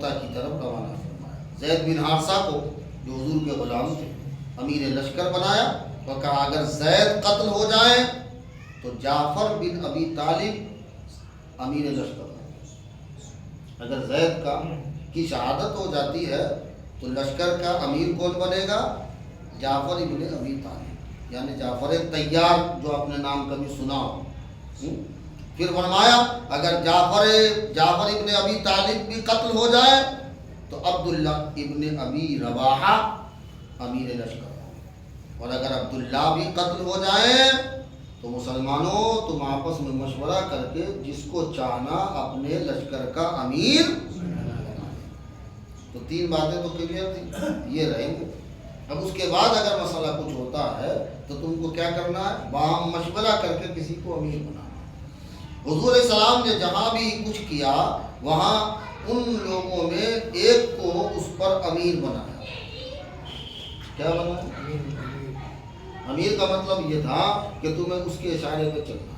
موتا کی طرف روانہ فرمایا۔ زید بن حارثہ کو جو حضور کے غلام تھے امیر لشکر بنایا اور کہا اگر زید قتل ہو جائیں تو جعفر بن ابی طالب امیر لشکر بنے۔ اگر زید کی شہادت ہو جاتی ہے تو لشکر کا امیر کون بنے گا؟ جعفر ابن ابی طالب، یعنی جعفر طیار جو اپنے نام کبھی سنا ہو۔ پھر فرمایا اگر جعفر ابن ابی طالب بھی قتل ہو جائے تو عبداللہ ابن ابی رواحہ امیر لشکر، اور اگر عبداللہ بھی قتل ہو جائیں تو مسلمانوں تم آپس میں مشورہ کر کے جس کو چاہنا اپنے لشکر کا امیر بنائیں۔ تو تین باتیں تو کلیئر تھی، یہ رہیں گے۔ اب اس کے بعد اگر مسئلہ کچھ ہوتا ہے تو تم کو کیا کرنا ہے؟ باہم مشورہ کر کے کسی کو امیر بنانا۔ حضور علیہ السلام نے جہاں بھی کچھ کیا وہاں ان لوگوں میں ایک کو اس پر امیر بنایا۔ کیا بنایا؟ امیر کا مطلب یہ تھا کہ تمہیں اس کے اشارے پہ چلنا،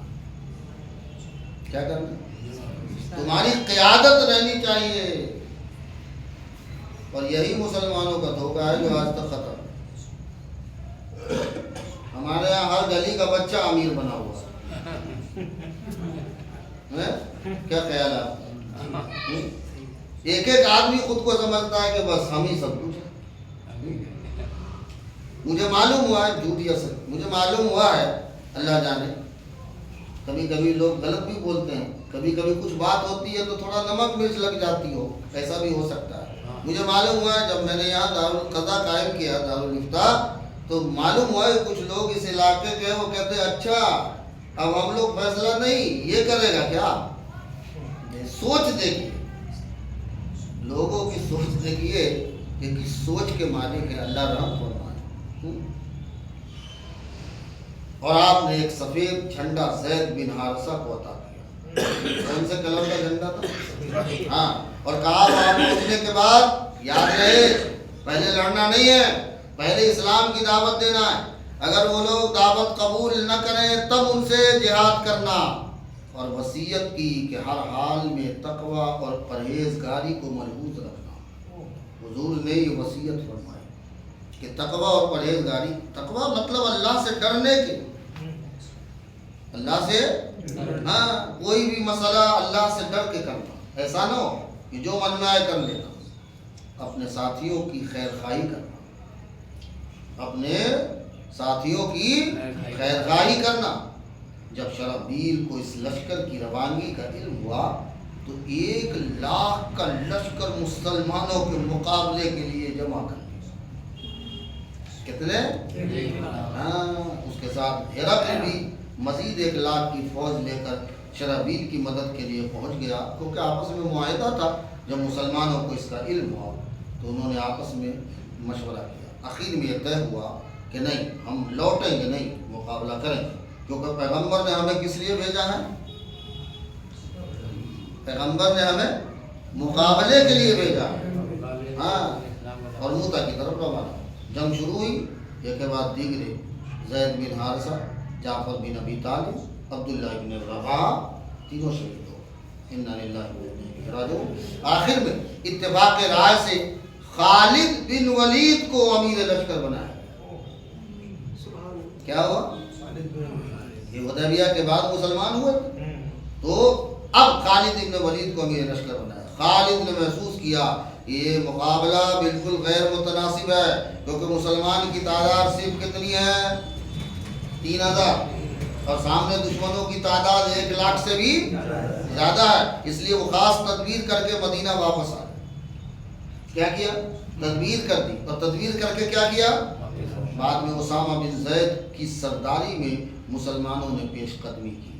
کیا کرنا؟ تمہاری قیادت رہنی چاہیے۔ اور یہی مسلمانوں کا دھوکہ ہے جو آج تک ختم ہے۔ ہمارے یہاں ہر گلی کا بچہ امیر بنا ہوا ہے۔ کیا خیال ہے آپ کا؟ ایک ایک آدمی خود کو سمجھتا ہے کہ بس ہم ہی سب کچھ ہیں۔ مجھے معلوم ہوا ہے، جھوٹ یا سچ مجھے معلوم ہوا ہے، اللہ جانے، کبھی کبھی لوگ غلط بھی بولتے ہیں، کبھی کبھی کچھ بات ہوتی ہے تو تھوڑا نمک مرچ لگ جاتی ہو، ایسا بھی ہو سکتا ہے۔ مجھے معلوم ہوا ہے جب میں نے یہاں دارالقضا قائم کیا، دارالافتاء، تو معلوم ہوا ہے کچھ لوگ اس علاقے کے وہ کہتے ہیں اچھا اب ہم لوگ فیصلہ نہیں یہ کرے گا کیا؟ سوچ دیکھیے، لوگوں کی سوچ دیکھیے کہ کس سوچ کے مالک ہے، اللہ رحم فرمائے۔ اور آپ نے ایک سفید جھنڈا زید بن حارثہ کو عطا کیا۔ کون سے کلر کا جھنڈا تھا؟ ہاں، اور کہا وہاں پہنچنے کے بعد یاد رہے پہلے لڑنا نہیں ہے، پہلے اسلام کی دعوت دینا ہے۔ اگر وہ لوگ دعوت قبول نہ کریں تب ان سے جہاد کرنا، اور وصیت کی کہ ہر حال میں تقوی اور پرہیزگاری کو ملحوظ رکھنا۔ حضور نے یہ وصیت فرمائی کہ تقوی اور پرہیزگاری، تقوی مطلب اللہ سے ڈرنے کے، اللہ سے ہاں کوئی بھی مسئلہ اللہ سے ڈر کے کرنا، ایسا نہ ہو کہ جو من میں آئے کر لینا۔ اپنے ساتھیوں کی خیر خواہی کرنا، اپنے ساتھیوں کی خیر خواہی کرنا۔ جب شرحبیل کو اس لشکر کی روانگی کا علم ہوا تو 1,00,000 کا لشکر مسلمانوں کے مقابلے کے لیے جمع کر دیا۔ کتنے؟ ہاں، اس کے ساتھ ہرقل بھی مزید 1,00,000 کی فوج لے کر شرحبیل کی مدد کے لیے پہنچ گیا، کیونکہ آپس میں معاہدہ تھا۔ جب مسلمانوں کو اس کا علم ہوا تو انہوں نے آپس میں مشورہ کیا۔ آخر میں یہ طے ہوا کہ نہیں، ہم لوٹیں گے نہیں، مقابلہ کریں گے، کیونکہ پیغمبر نے ہمیں کس لیے بھیجا ہے؟ پیغمبر نے ہمیں مقابلے کے لیے بھیجا ہے۔ ہاں، اور موتا کی طرف روانہ۔ جنگ شروع ہوئی، ایک کے بعد دیگرے، زید بن حارثہ، جعفر بن ابی طالب، عبداللہ بن رواحہ، تینوں شہید ہو۔ انا للہ و انا الیہ راجعون۔ آخر میں اتفاق رائے سے خالد بن ولید کو امیر لشکر بنایا۔ کیا ہوا؟ یہ حدیبیہ کے بعد مسلمان ہوئے تو اب خالد بن ولید کو امیر لشکر بنایا۔ خالد نے محسوس کیا یہ مقابلہ بالکل غیر متناسب ہے، کیونکہ مسلمان کی تعداد صرف کتنی ہے؟ 3,000، اور سامنے دشمنوں کی تعداد 1,00,000 سے بھی زیادہ ہے۔ اس لیے وہ خاص تدبیر کر کے مدینہ واپس آئے۔ کیا کیا؟ تدبیر کر دی، اور تدبیر کر کے کیا کیا؟ بعد میں اسامہ بن زید کی سرداری میں مسلمانوں نے پیش قدمی کی۔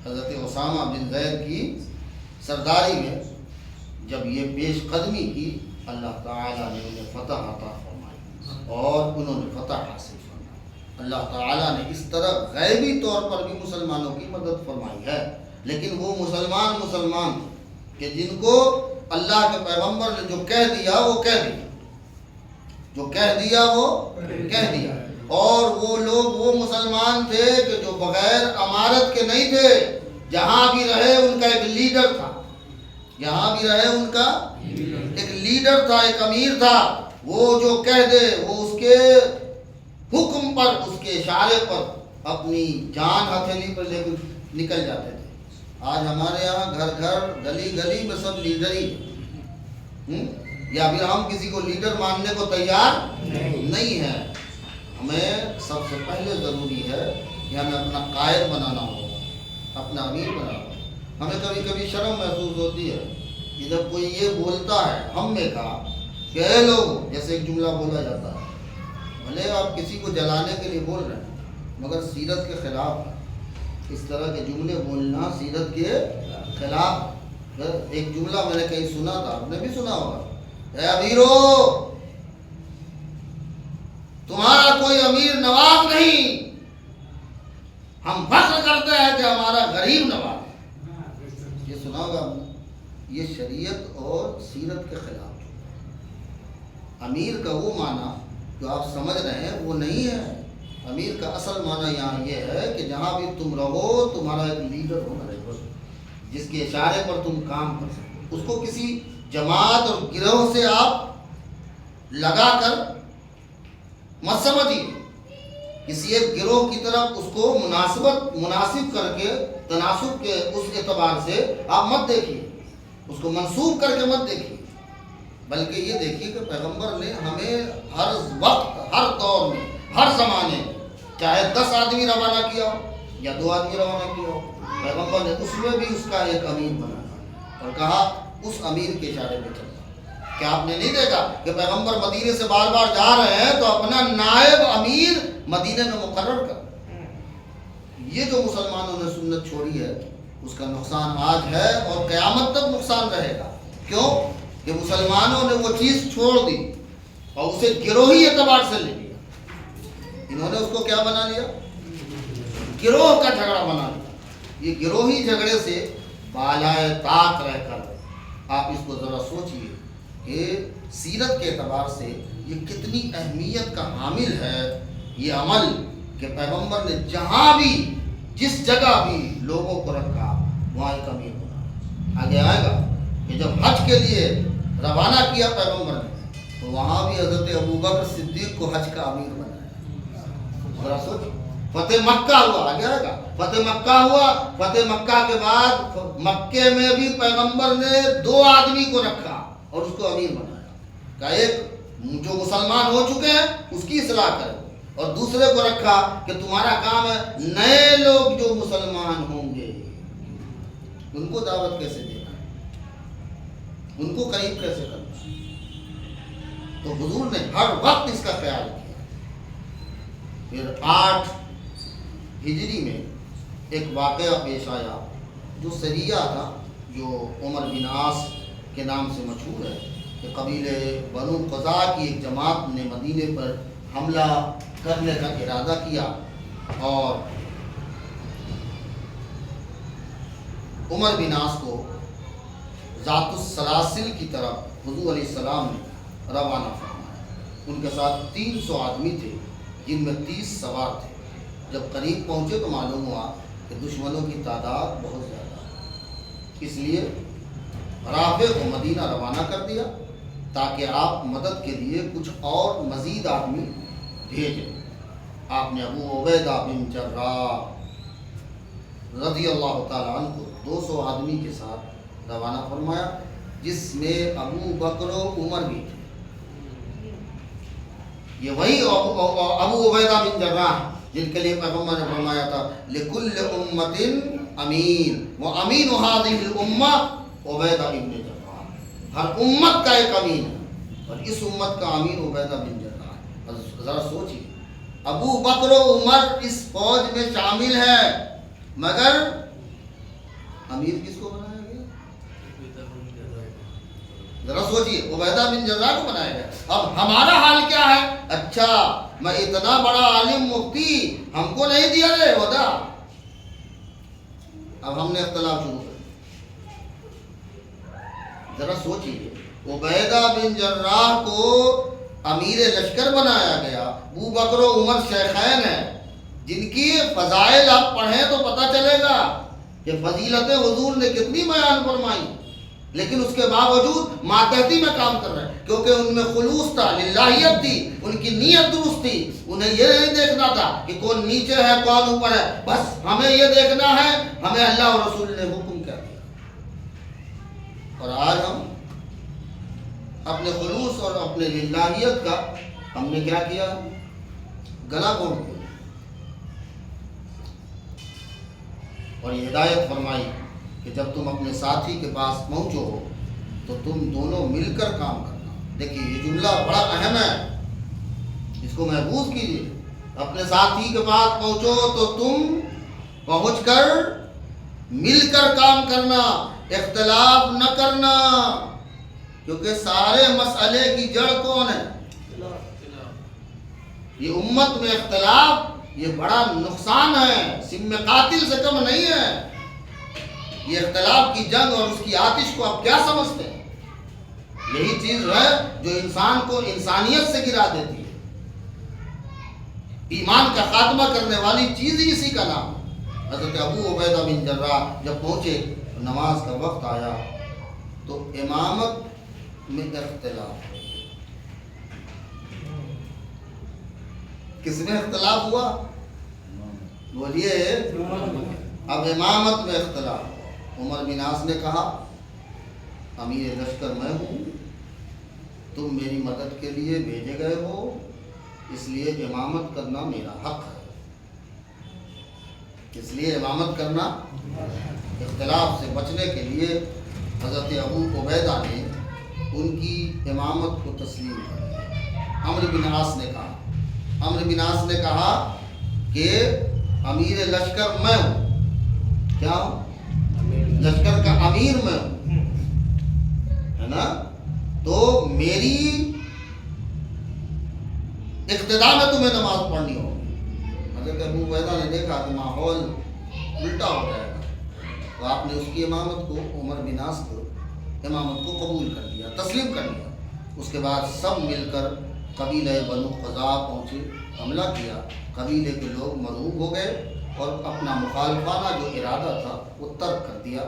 حضرت اسامہ بن زید کی سرداری میں جب یہ پیش قدمی کی، اللہ تعالیٰ نے انہیں فتح عطا فرمائی اور انہوں نے فتح حاصل فرمائی۔ اللہ تعالیٰ نے اس طرح غیبی طور پر بھی مسلمانوں کی مدد فرمائی ہے، لیکن وہ مسلمان کہ جن کو اللہ کے پیغمبر نے جو کہہ دیا وہ کہہ دیا، جو کہہ دیا وہ کہہ دیا۔ اور وہ لوگ وہ مسلمان تھے کہ جو بغیر امارت کے نہیں تھے، جہاں بھی رہے ان کا ایک لیڈر تھا، جہاں بھی رہے ان کا ایک لیڈر تھا، ایک امیر تھا، وہ جو کہہ دے وہ اس کے حکم پر، اس کے اشارے پر اپنی جان ہتھیلی پر لے کر نکل جاتے تھے۔ آج ہمارے یہاں گھر گھر گلی گلی میں سب لیڈر ہی ہیں، یا پھر ہم کسی کو لیڈر ماننے کو تیار نہیں ہے۔ ہمیں سب سے پہلے ضروری ہے کہ ہمیں اپنا قائد بنانا ہوگا، اپنا امیر بنانا ہوگا۔ ہمیں کبھی کبھی شرم محسوس ہوتی ہے کہ جب کوئی یہ بولتا ہے ہم نے کہا کہ اے لوگ، جیسے ایک جملہ بولا جاتا ہے، بھلے آپ کسی کو جلانے کے لیے بول رہے ہیں مگر سیرت کے خلاف ہے۔ اس طرح کے جملے بولنا سیرت کے خلاف۔ ایک جملہ میں نے کہیں سنا تھا، آپ نے بھی سنا ہوگا، اے امیرو، تمہارا کوئی امیر نواز نہیں، ہم فخر کرتے ہیں کہ ہمارا غریب نواز ہے۔ یہ سنا ہوگا آپ نے؟ یہ شریعت اور سیرت کے خلاف۔ امیر کا وہ معنی جو آپ سمجھ رہے ہیں وہ نہیں ہے۔ امیر کا اصل معنی یہاں یہ ہے کہ جہاں بھی تم رہو تمہارا ایک لیڈر ہونا چاہیے جس کے اشارے پر تم کام کر سکو۔ اس کو کسی جماعت اور گروہ سے آپ لگا کر مت سمجھیے، کسی ایک گروہ کی طرف اس کو مناسب کر کے، تناسب کے اس اعتبار سے آپ مت دیکھیے، اس کو منسوب کر کے مت دیکھیے، بلکہ یہ دیکھیے کہ پیغمبر نے ہمیں ہر وقت، ہر دور میں، ہر زمانے میں، چاہے 10 آدمی روانہ کیا ہو یا 2 آدمی روانہ کیا ہو، پیغمبر نے اس میں بھی اس کا ایک امیر بنایا اور کہا اس امیر کے اشارے پہ چلنا۔ کیا آپ نے نہیں دیکھا کہ پیغمبر مدینے سے بار بار جا رہے ہیں تو اپنا نائب امیر مدینے میں مقرر کر؟ یہ جو مسلمانوں نے سنت چھوڑی ہے اس کا نقصان آج ہے اور قیامت تک نقصان رہے گا۔ کیوں کہ مسلمانوں نے وہ چیز چھوڑ دی اور اسے گروہی اعتبار سے لے لیا۔ انہوں نے اس کو کیا بنا لیا؟ گروہ کا جھگڑا بنا لیا۔ یہ گروہی جھگڑے سے بالائے طاق رہ کر آپ اس کو ذرا سوچئے کہ سیرت کے اعتبار سے یہ کتنی اہمیت کا حامل ہے یہ عمل کہ پیغمبر نے جہاں بھی، جس جگہ بھی لوگوں کو رکھا وہاں ایک امیر بنا۔ آگے آئے گا کہ جب حج کے لیے روانہ کیا پیغمبر نے تو وہاں بھی حضرت ابوبکر صدیق کو حج کا امیر بنایا۔ ذرا سوچ، فتح مکہ ہوا، آگے آئے گا، فتح مکہ ہوا، فتح مکہ کے بعد مکے میں بھی پیغمبر نے 2 آدمی کو رکھا اور اس کو امیر بنایا کہ ایک جو مسلمان ہو چکے ہیں اس کی اصلاح کرو، اور دوسرے کو رکھا کہ تمہارا کام ہے نئے لوگ جو مسلمان ہوں گے ان کو دعوت کیسے دینا ہے، ان کو قریب کیسے کرنا ہے۔ تو حضور نے ہر وقت اس کا خیال کیا۔ پھر 8 ہجری میں ایک واقعہ پیش آیا جو سریہ تھا، جو عمر بن عاص کے نام سے مشہور ہے، کہ قبیلے بنو قزا کی ایک جماعت نے مدینے پر حملہ کرنے کا ارادہ کیا اور عمر بن عاص کو ذات السلاسل کی طرف حضور علیہ السلام نے روانہ فرمایا۔ ان کے ساتھ 300 آدمی تھے جن میں 30 سوار تھے۔ جب قریب پہنچے تو معلوم ہوا کہ دشمنوں کی تعداد بہت زیادہ ہے، اس لیے رافع کو مدینہ روانہ کر دیا تاکہ آپ مدد کے لیے کچھ اور مزید آدمی بھیجیں۔ آپ نے ابو عبیدہ بن جراح رضی اللہ تعالیٰ عنہ کو 200 آدمی کے ساتھ روانہ فرمایا، جس میں ابو بکر و عمر بھی تھے۔ یہ وہی ابو عبیدہ بن جراح جن کے لیے پیغمبر نے فرمایا تھا لِكُلِّ أُمَّةٍ أَمِينٌ وَأَمِينُ هَذِهِ الْأُمَّةِ عبیدہ بن جراح۔ ہر امت کا ایک امین ہے اور اس امت کا امین عبیدہ بن جراح ہے۔ ذرا سوچیے، ابو بکر و عمر اس فوج میں شامل ہے مگر امیر کس کو بنایا گیا؟ ذرا سوچیے، عبیدہ بن جراح کو بنایا گیا۔ اب ہمارا حال کیا ہے؟ اچھا میں اتنا بڑا عالم مفتی، ہم کو نہیں دیا رہے ہوتا۔ اب ہم نے اختلاف شروع کر دیا۔ ذرا سوچیے، عبیدہ بن جراح کو امیر لشکر بنایا گیا، ابو بکر و عمر شیخین ہیں جن کی فضائل آپ پڑھیں تو پتہ چلے گا کہ فضیلت حضور نے کتنی بیان فرمائی۔ لیکن اس کے باوجود ماتحتی میں کام کر رہے ہیں، کیونکہ ان میں خلوص تھا، للہیت تھی، ان کی نیت درست تھی. انہیں یہ نہیں دیکھنا تھا کہ کون نیچے ہے کون اوپر ہے، بس ہمیں یہ دیکھنا ہے ہمیں اللہ اور رسول نے حکم کیا دیا. اور آج ہم اپنے خلوص اور اپنے للہیت کا ہم نے کیا کیا؟ گلا گھونٹ دیا. اور یہ ہدایت فرمائی کہ جب تم اپنے ساتھی کے پاس پہنچو تو تم دونوں مل کر کام کرنا. دیکھیے یہ جملہ بڑا اہم ہے، اس کو محفوظ کیجیے. اپنے ساتھی کے پاس پہنچو تو تم پہنچ کر مل کر کام کرنا، اختلاف نہ کرنا. کیونکہ سارے مسئلے کی جڑ کون ہے؟ یہ امت میں اختلاف یہ بڑا نقصان ہے، سم قاتل سے کم نہیں ہے. یہ اختلاف کی جنگ اور اس کی آتش کو آپ کیا سمجھتے ہیں؟ یہی چیز ہے جو انسان کو انسانیت سے گرا دیتی ہے. ایمان کا خاتمہ کرنے والی چیز ہی اسی کا نام ہے. حضرت ابو عبیدہ بن جراح جب پہنچے، نماز کا وقت آیا تو امامت میں اختلاف. کس میں اختلاف ہوا؟ بولیے. اب امامت میں اختلاف. عمر بن عاص نے کہا امیر لشکر میں ہوں، تم میری مدد کے لیے بھیجے گئے ہو، اس لیے امامت کرنا میرا حق ہے. اس لیے امامت کرنا. اختلاف سے بچنے کے لیے حضرت ابو عبیدہ نے ان کی امامت کو تسلیم کر. عمرو بن عاص نے کہا کہ امیر لشکر میں ہوں. کیا ہوں؟ لشکر کا امیر میں ہوں، ہے نا؟ تو میری اقتداء میں تمہیں نماز پڑھنی ہوگی. حضرت ابو عبیدہ نے دیکھا کہ ماحول الٹا ہو جائے گا، تو آپ نے اس کی امامت کو، عمر بن عاص کو امامت کو قبول کر لیا، تسلیم کر لیا. اس کے بعد سب مل کر قبیلہ بنو قزاع پہنچے، حملہ کیا. قبیلے کے لوگ مرعوب ہو گئے اور اپنا مخالفانہ جو ارادہ تھا وہ ترک کر دیا.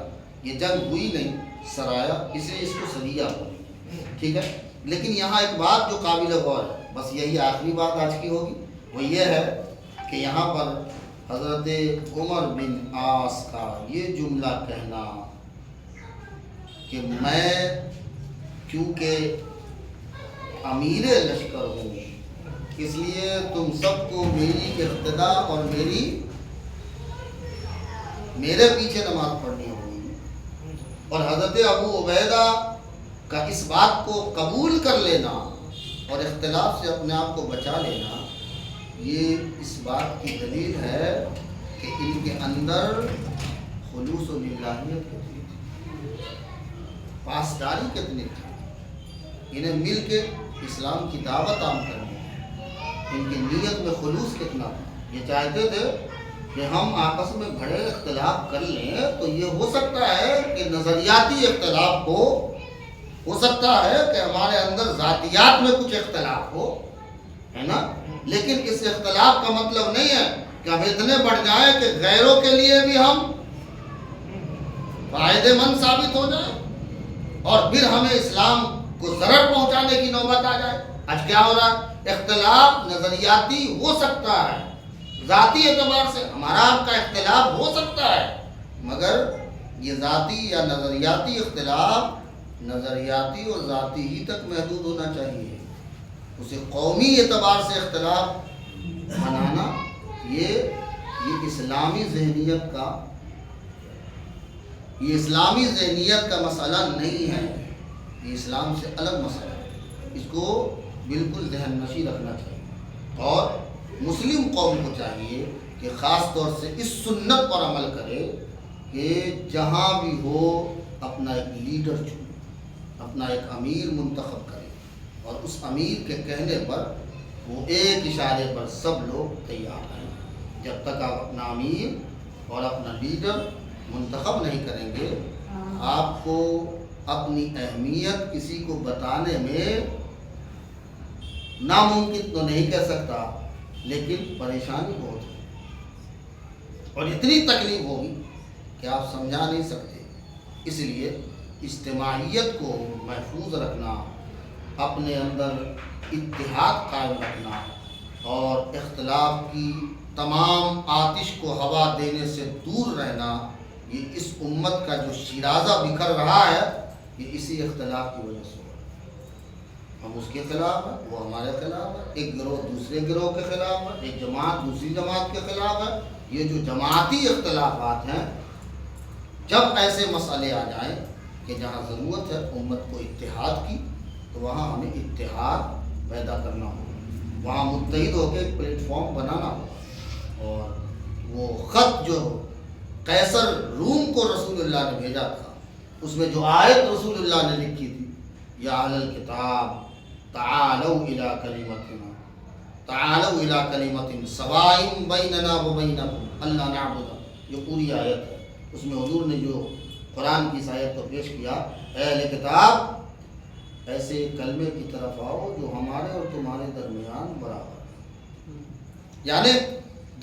یہ جنگ ہوئی نہیں، سرایا، اس لیے اس کو سریہ ہوئی. ٹھیک ہے. لیکن یہاں ایک بات جو قابل غور ہے، بس یہی آخری بات آج کی ہوگی، وہ یہ ہے کہ یہاں پر حضرت عمر بن عاص کا یہ جملہ کہنا کہ میں کیونکہ امیر لشکر ہوں اس لیے تم سب کو میری اقتداء اور میرے پیچھے نماز پڑھنی ہوگی. اور حضرت ابو عبیدہ کا اس بات کو قبول کر لینا اور اختلاف سے اپنے آپ کو بچا لینا، یہ اس بات کی دلیل ہے کہ ان کے اندر خلوص و للہیت کتنی تھی، پاسداری کتنی تھی. انہیں مل کے اسلام کی دعوت عام کرنی ہے. ان کی نیت میں خلوص کتنا تھا. یہ چاہتے تھے کہ ہم آپس میں بڑے اختلاف کر لیں تو یہ ہو سکتا ہے کہ نظریاتی اختلاف ہو سکتا ہے کہ ہمارے اندر ذاتیات میں کچھ اختلاف ہو، ہے نا؟ لیکن اس اختلاف کا مطلب نہیں ہے کہ ہم اتنے بڑھ جائیں کہ غیروں کے لیے بھی ہم فائدے مند ثابت ہو جائیں اور پھر ہمیں اسلام کو ضرر پہنچانے کی نوبت آ جائے. آج کیا ہو رہا ہے؟ اختلاف نظریاتی ہو سکتا ہے، ذاتی اعتبار سے ہمارا آپ کا اختلاف ہو سکتا ہے، مگر یہ ذاتی یا نظریاتی اختلاف نظریاتی اور ذاتی ہی تک محدود ہونا چاہیے. اسے قومی اعتبار سے اختلاف بنانا یہ اسلامی ذہنیت کا مسئلہ نہیں ہے. یہ اسلام سے الگ مسئلہ ہے. اس کو بالکل ذہن نشی رکھنا چاہیے. اور مسلم قوم کو چاہیے کہ خاص طور سے اس سنت پر عمل کرے کہ جہاں بھی ہو اپنا ایک لیڈر چنے، اپنا ایک امیر منتخب کرے اور اس امیر کے کہنے پر وہ ایک اشارے پر سب لوگ تیار ہیں. جب تک آپ اپنا امیر اور اپنا لیڈر منتخب نہیں کریں گے، آپ کو اپنی اہمیت کسی کو بتانے میں ناممکن تو نہیں کہہ سکتا، لیکن پریشانی بہت ہے اور اتنی تکلیف ہوگی کہ آپ سمجھا نہیں سکتے. اس لیے اجتماعیت کو محفوظ رکھنا، اپنے اندر اتحاد قائم رکھنا اور اختلاف کی تمام آتش کو ہوا دینے سے دور رہنا، یہ اس امت کا جو شیرازہ بکھر رہا ہے یہ اسی اختلاف کی وجہ سے ہوا ہے۔ ہم اس کے خلاف ہیں، وہ ہمارے خلاف ہے، ایک گروہ دوسرے گروہ کے خلاف ہے، ایک جماعت دوسری جماعت کے خلاف ہے۔ یہ جو جماعتی اختلافات ہیں، جب ایسے مسئلے آ جائیں کہ جہاں ضرورت ہے امت کو اتحاد کی، تو وہاں ہمیں اتحاد پیدا کرنا ہوگا، وہاں متحد ہو کے ایک پلیٹ فارم بنانا ہوگا۔ اور وہ خط جو قیصر روم کو رسول اللہ نے بھیجا تھا، اس میں جو آیت رسول اللہ نے لکھی تھی، یا اہل الکتاب تعالوا الی کلمۃ سواء بیننا وبینکم الا نعبد، یہ پوری آیت ہے۔ اس میں حضور نے جو قرآن کی اس آیت کو پیش کیا، اے اہل کتاب ایسے کلمے کی طرف آؤ جو ہمارے اور تمہارے درمیان برابر ہے، یعنی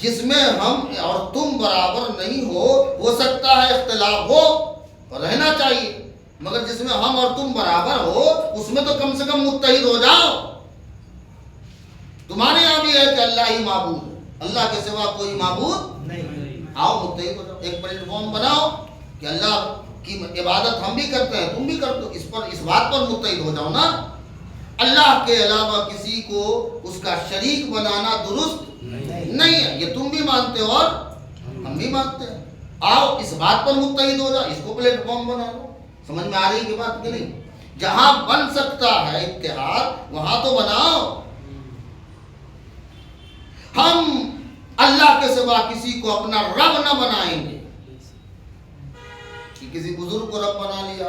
جس میں ہم اور تم برابر نہیں ہو سکتا ہے اختلاف ہو اور رہنا چاہیے، مگر جس میں ہم اور تم برابر ہو اس میں تو کم سے کم متحد ہو جاؤ۔ تمہارے یہاں بھی ہے کہ اللہ ہی معبود ہے، اللہ کے سوا کوئی معبود نہیں، آؤ متحد ہو جاؤ، ایک پلیٹ فارم بناؤ کہ اللہ کی عبادت ہم بھی کرتے ہیں تم بھی کرتے ہو، اس بات پر متحد ہو جاؤ نا۔ اللہ کے علاوہ کسی کو اس کا شریک بنانا درست نہیں ہے، یہ تم بھی مانتے ہو اور ہم بھی مانتے ہیں، آؤ اس بات پر متحد ہو جاؤ، اس کو پلیٹ فارم بنا لو۔ سمجھ میں آ رہی ہے کہ بات کہ نہیں؟ جہاں بن سکتا ہے اتحاد وہاں تو بناؤ۔ ہم اللہ کے سوا کسی کو اپنا رب نہ بنائیں گے کہ کسی بزرگ کو رب بنا لیا،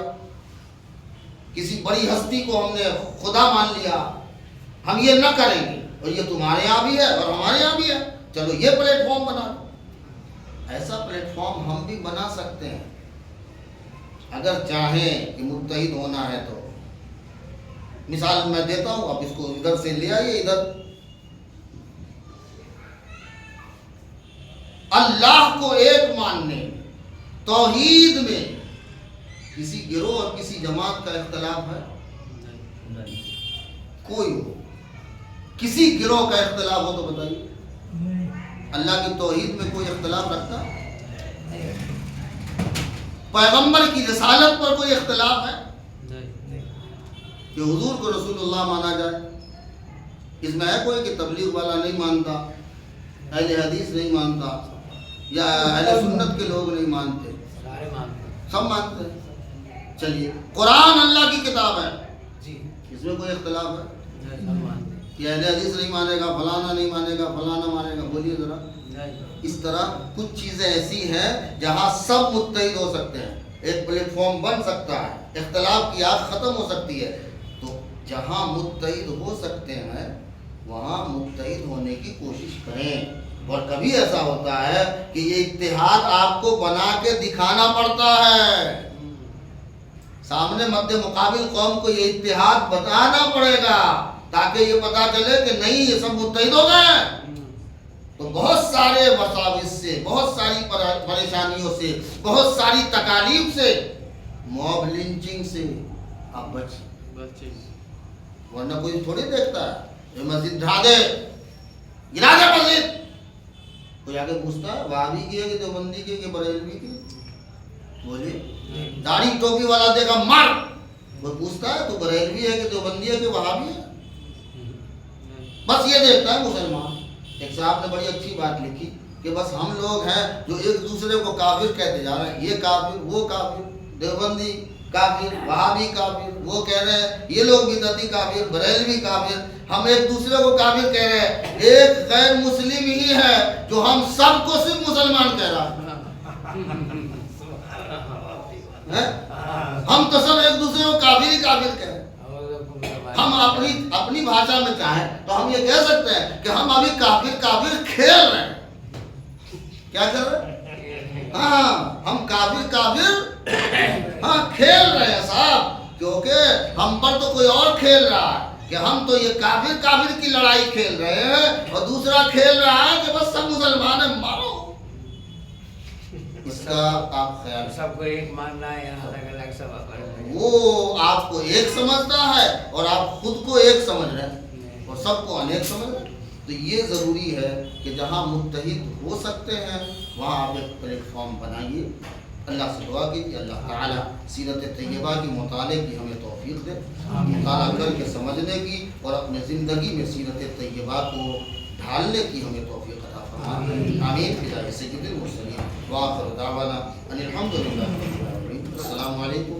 کسی بڑی ہستی کو ہم نے خدا مان لیا، ہم یہ نہ کریں گے۔ اور یہ تمہارے یہاں بھی ہے اور ہمارے یہاں بھی ہے، چلو یہ پلیٹ فارم بنا لو۔ ایسا پلیٹ فارم ہم بھی بنا سکتے ہیں اگر چاہیں کہ متحد ہونا ہے تو۔ مثال میں دیتا ہوں، اب اس کو ادھر سے لے آئیے ادھر۔ اللہ کو ایک ماننے، توحید میں کسی گروہ اور کسی جماعت کا اختلاف ہے؟ کوئی ہو، کسی گروہ کا اختلاف ہو تو بتائیے۔ اللہ کی توحید میں کوئی اختلاف رکھتا؟ پیغمبر کی رسالت پر کوئی اختلاف ہے کہ حضور کو رسول اللہ مانا جائے؟ اس میں ہے کوئی کہ تبلیغ والا نہیں مانتا، اہل حدیث نہیں مانتا، یا اہل سنت کے لوگ نہیں مانتے؟ سب مانتے ہیں۔ چلیے قرآن اللہ کی کتاب ہے، اس میں کوئی اختلاف ہے کہ اہل حدیث نہیں مانے گا، فلانا نہیں مانے گا، فلانا مانے گا؟ بولیے ذرا۔ اس طرح کچھ چیزیں ایسی ہیں جہاں سب متحد ہو سکتے ہیں، ایک پلیٹ فارم بن سکتا ہے، اختلاف کی آگ ختم ہو سکتی ہے۔ تو جہاں متحد ہو سکتے ہیں وہاں متحد ہونے کی کوشش کریں۔ اور کبھی ایسا ہوتا ہے کہ یہ اتحاد آپ کو بنا کے دکھانا پڑتا ہے، سامنے مد مقابل قوم کو یہ اتحاد بتانا پڑے گا تاکہ یہ پتا چلے کہ نہیں یہ سب متحد ہو گئے۔ تو بہت سارے وساوس سے، بہت ساری پریشانیوں سے، بہت ساری تکالیف سے، موب لنچنگ سے آپ بچیں، ورنہ کوئی تھوڑی دیکھتا ہے یہ مسجد ڈھا دے، گرا دے مسجد، کوئی آگے پوچھتا ہے وہابی کی ہے کہ دیوبندی کی کہ بریلوی کی؟ بولیے، داڑھی ٹوپی والا دیکھا مار، وہ پوچھتا ہے تو بریلوی ہے کہ دیوبندی ہے کہ وہابی ہے؟ بس یہ دیکھتا ہے مسلمان۔ ایک صاحب نے بڑی اچھی بات لکھی کہ بس ہم لوگ ہیں جو ایک دوسرے کو کافر کہتے جا رہے ہیں، یہ کافر، وہ کافر، دیوبندی کافر، وہابی کافر، وہ کہہ رہے ہیں یہ لوگ بدعتی کافر، بریلوی کافر، ہم ایک دوسرے کو کافر کہہ رہے ہیں۔ ایک غیر مسلم ہی ہے جو ہم سب کو صرف مسلمان کہہ رہا ہے، ہم تو سب ایک دوسرے کو کافر ہی کافر کہہ رہے ہیں۔ ہم اپنی بھاشا میں چاہیں تو ہم یہ کہہ سکتے ہیں کہ ہم ابھی کافر کھیل رہے ہیں۔ کیا کر رہے ہیں؟ ہاں ہم کافر ہاں کھیل رہے ہیں صاحب، کیونکہ ہم پر تو کوئی اور کھیل رہا ہے کہ ہم تو یہ کافر کی لڑائی کھیل رہے ہیں، اور دوسرا کھیل رہا ہے کہ بس سب مسلمان ہیں، مارو۔ اس کا آپ خیال سب کو ایک ماننا ہے یا الگ الگ سب اپنے وہ آپ کو ایک سمجھتا ہے اور آپ خود کو ایک سمجھ رہے ہیں اور سب کو انیک سمجھ رہے ہیں. تو یہ ضروری ہے کہ جہاں متحد ہو سکتے ہیں وہاں آپ ایک پلیٹ فارم بنائیے. اللہ سے دعا کی کہ اللہ تعالیٰ سیرت طیبہ کی مطالعے کی ہمیں توفیق دے, مطالعہ کر کے سمجھنے کی اور اپنے زندگی میں سیرت طیبہ کو ڈھالنے کی ہمیں توفیق عطا فرمائے. آمین. بجاہ سید المرسلین وآخر دعوانا ان الحمد للہ رب العالمین. السلام علیکم.